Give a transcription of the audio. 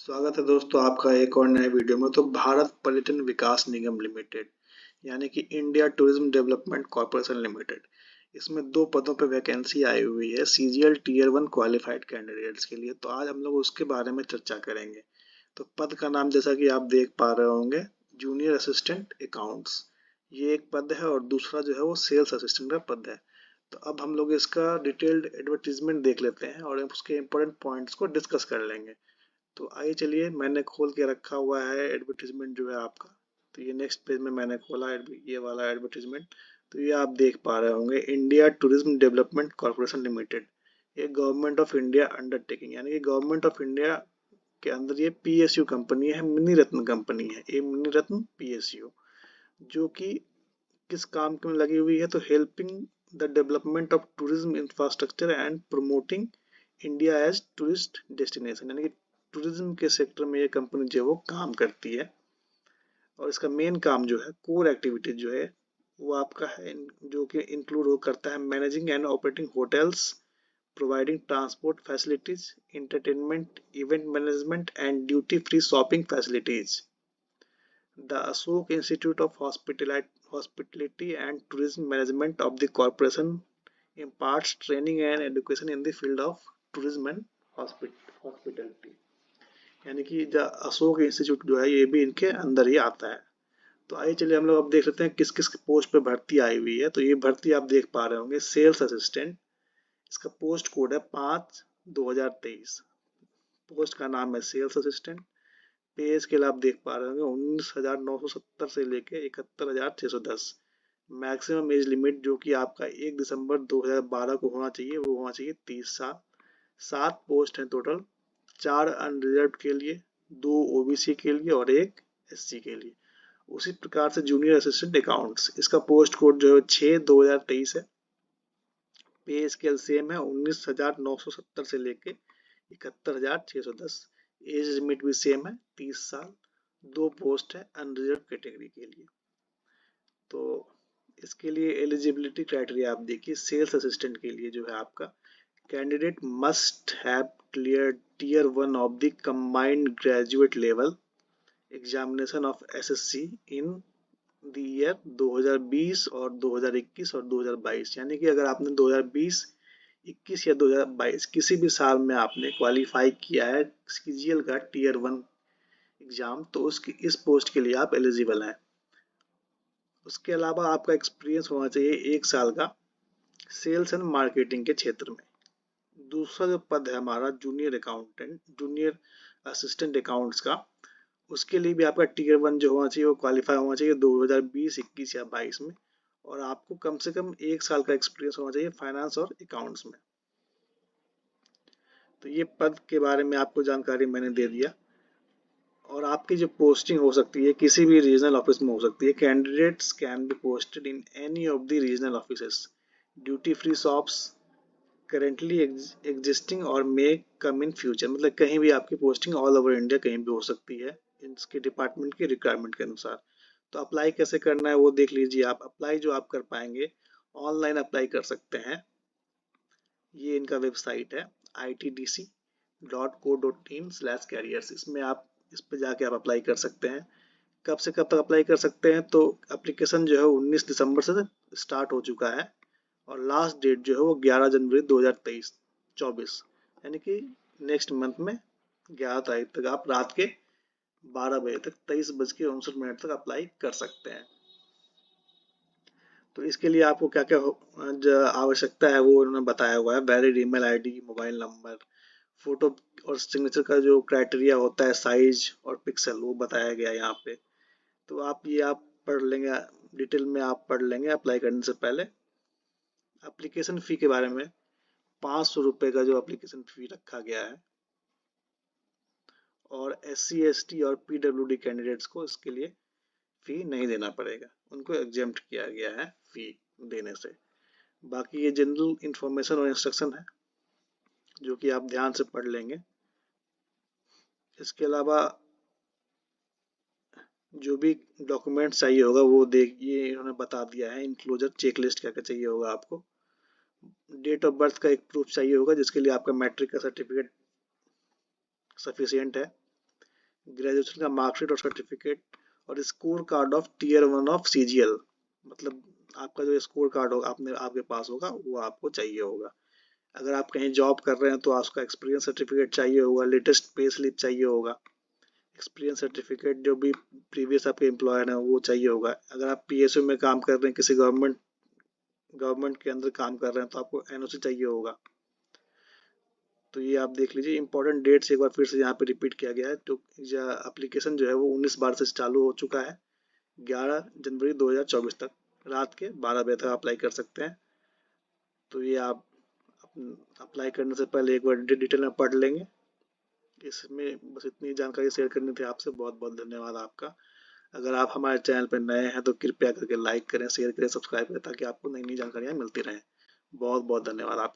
स्वागत है दोस्तों आपका एक और नए वीडियो में। तो भारत पर्यटन विकास निगम लिमिटेड यानी कि India tourism development corporation limited, इसमें दो पदों पर वैकेंसी आई हुई है सीजीएल टीयर 1 क्वालिफाइड कैंडिडेट्स के लिए। तो आज हम लोग उसके बारे में चर्चा करेंगे। तो पद का नाम जैसा कि आप देख पा रहे होंगे, जूनियर असिस्टेंट अकाउंट्स, ये एक पद है और दूसरा जो है वो सेल्स असिस्टेंट का पद है। तो अब हम लोग इसका डिटेल्ड एडवर्टीजमेंट देख लेते हैं और उसके इम्पोर्टेंट पॉइंट्स को डिस्कस कर लेंगे। तो आइए चलिए, मैंने खोल के रखा हुआ है एडवर्टीजमेंट जो है आपका। तो ये नेक्स्ट पेज में मैंने खोला ये वाला एडवर्टीजमेंट। तो ये आप देख पा रहे होंगे, India tourism development corporation limited, ये गवर्नमेंट ऑफ इंडिया अंडरटेकिंग यानी कि गवर्नमेंट ऑफ इंडिया के अंदर ये पीएसयू कंपनी है, मिनी रत्न कंपनी है ये मिनी रत्न पीएसयू, जो कि किस काम में लगी हुई है, तो helping the development of tourism infrastructure and promoting India as tourist destination, यानी कि टूरिज्म के सेक्टर में ये कंपनी जो है वो काम करती है। और इसका मेन काम जो है, कोर एक्टिविटीज जो है वो आपका है, जो कि इंक्लूड हो करता है managing and operating hotels, providing transport facilities, entertainment, event management and duty free shopping facilities. The Ashok Institute of Hospitality and Tourism Management of the corporation imparts training and education in the field of tourism and hospitality। यानी कि the Ashok institute जो है ये भी इनके अंदर ही आता है। तो आइए चलिए हम लोग अब देख लेते हैं किस किस पोस्ट पे भर्ती आई हुई है। तो ये भर्ती आप देख पा रहे होंगे, सेल्स असिस्टेंट, इसका पोस्ट कोड है 5/2023। पोस्ट का नाम है सेल्स असिस्टेंट। पे स्केल आप देख पा रहे होंगे 19,970 से लेके 71,610। मैक्सिमम एज लिमिट जो कि आपका 1 दिसंबर 2012 को होना चाहिए, वो होना चाहिए 30 साल। 7 पोस्ट हैं टोटल, 4 अनरिजर्व के लिए, 2 ओबीसी के लिए और 1 एससी के लिए। उसी प्रकार से जूनियर असिस्टेंट अकाउंट्स, इसका पोस्ट कोड जो है 6/2023 है। पे स्केल सेम है 19,970 से लेके 71,610। एज लिमिट भी सेम है 30 साल। 2 पोस्ट है अनरिजर्व कैटेगरी के लिए। तो इसके लिए एलिजिबिलिटी क्राइटेरिया आप देखिए, सेल्स असिस्टेंट के लिए जो है आपका candidate must have clear tier 1 of the combined graduate level examination of SSC in the year 2020 और 2021 और 2022। यानी कि अगर आपने 2020, 21 या 2022 किसी भी साल में आपने क्वालिफाई किया है सीजीएल का टीयर 1 एग्जाम, तो उसकी इस पोस्ट के लिए आप एलिजिबल हैं। उसके अलावा आपका एक्सपीरियंस होना चाहिए 1 साल का सेल्स एंड मार्केटिंग के क्षेत्र में। दूसरा जो पद है हमारा junior accountant, junior assistant accounts का, उसके लिए भी आपका टीयर 1 जो होना चाहिए वो क्वालिफाई होना चाहिए 2020, 21 या 22 में। और आपको कम से कम 1 साल का एक्सपीरियंस होना चाहिए फाइनेंस और अकाउंट्स में। तो ये पद के बारे में आपको जानकारी मैंने दे दिया। और आपकी जो पोस्टिंग हो सकती है किसी भी रीजनल ऑफिस में हो सकती है। Candidates can be posted in any of the regional offices, duty free shops currently existing और मे कम इन फ्यूचर। मतलब कहीं भी आपकी पोस्टिंग ऑल ओवर इंडिया कहीं भी हो सकती है इसके डिपार्टमेंट की रिक्वायरमेंट के अनुसार। तो अप्लाई कैसे करना है वो देख लीजिए आप। अप्लाई जो आप कर पाएंगे, ऑनलाइन अप्लाई कर सकते हैं। ये इनका वेबसाइट है itdc.co.in/careers। इसमें आप इस पे जाके आप अप्लाई कर सकते हैं। कब से कब तक अप्लाई कर सकते हैं, तो एप्लीकेशन जो है 19 दिसंबर से स्टार्ट हो चुका है और लास्ट डेट जो है वो 11 जनवरी 2024, यानी कि नेक्स्ट मंथ में 11 तारीख तक आप रात के 12 बजे तक 23:59 तक अप्लाई कर सकते हैं। तो इसके लिए आपको क्या क्या आवश्यकता है वो उन्होंने बताया हुआ है। Valid email ID, mobile number, photo और सिग्नेचर का जो क्राइटेरिया होता है, साइज और पिक्सल, वो बताया गया है यहाँ पे। तो आप पढ़ लेंगे, डिटेल में आप पढ़ लेंगे अप्लाई करने से पहले। एप्लीकेशन फ़ी के बारे में, 500 रुपये का जो एप्लीकेशन फ़ी रखा गया है। और SC ST और PWD कैंडिडेट्स को इसके लिए फ़ी नहीं देना पड़ेगा, उनको एग्जेम्प्ट किया गया है फ़ी देने से। बाकी ये जनरल इंफॉर्मेशन और इंस्ट्रक्शन है जो कि आप ध्यान से पढ़ लेंगे। इसके अलावा जो भी डॉक्यूमेंट्स चाहिए होगा वो देखिए, इन्होंने बता दिया है। इंक्लोजर चेकलिस्ट क्या क्या चाहिए होगा आपको। डेट ऑफ बर्थ का एक प्रूफ चाहिए होगा, जिसके लिए आपका मैट्रिक का सर्टिफिकेट सफिशियंट है। ग्रेजुएशन का मार्कशीट और सर्टिफिकेट, और score card of tier 1 of CGL, मतलब आपका जो स्कोर कार्ड होगा आपने आपके पास होगा वो आपको चाहिए होगा। अगर आप कहीं जॉब कर रहे हैं तो आपका एक्सपीरियंस सर्टिफिकेट चाहिए होगा, लेटेस्ट पे स्लिप चाहिए होगा, एक्सपीरियंस सर्टिफिकेट जो भी प्रीवियस आपके एम्प्लॉयर हैं वो चाहिए होगा। अगर आप पीएसयू में काम कर रहे हैं, किसी गवर्नमेंट के अंदर काम कर रहे हैं, तो आपको एनओसी चाहिए होगा। तो ये आप देख लीजिए, इंपॉर्टेंट डेट्स एक बार फिर से यहाँ पे रिपीट किया गया है। तो एप्लीकेशन जो है वो 19 बार से चालू हो चुका है, 11 जनवरी 2024 तक रात के 12 बजे तक अप्लाई कर सकते हैं। तो ये आप अप्लाई करने से पहले एक बार डिटेल में पढ़ लेंगे। इसमें बस इतनी जानकारी शेयर करनी थी आपसे। बहुत बहुत धन्यवाद आपका। अगर आप हमारे चैनल पर नए हैं तो कृपया करके लाइक करें, शेयर करें, सब्सक्राइब करें, ताकि आपको नई नई जानकारियाँ मिलती रहें। बहुत बहुत धन्यवाद आपका।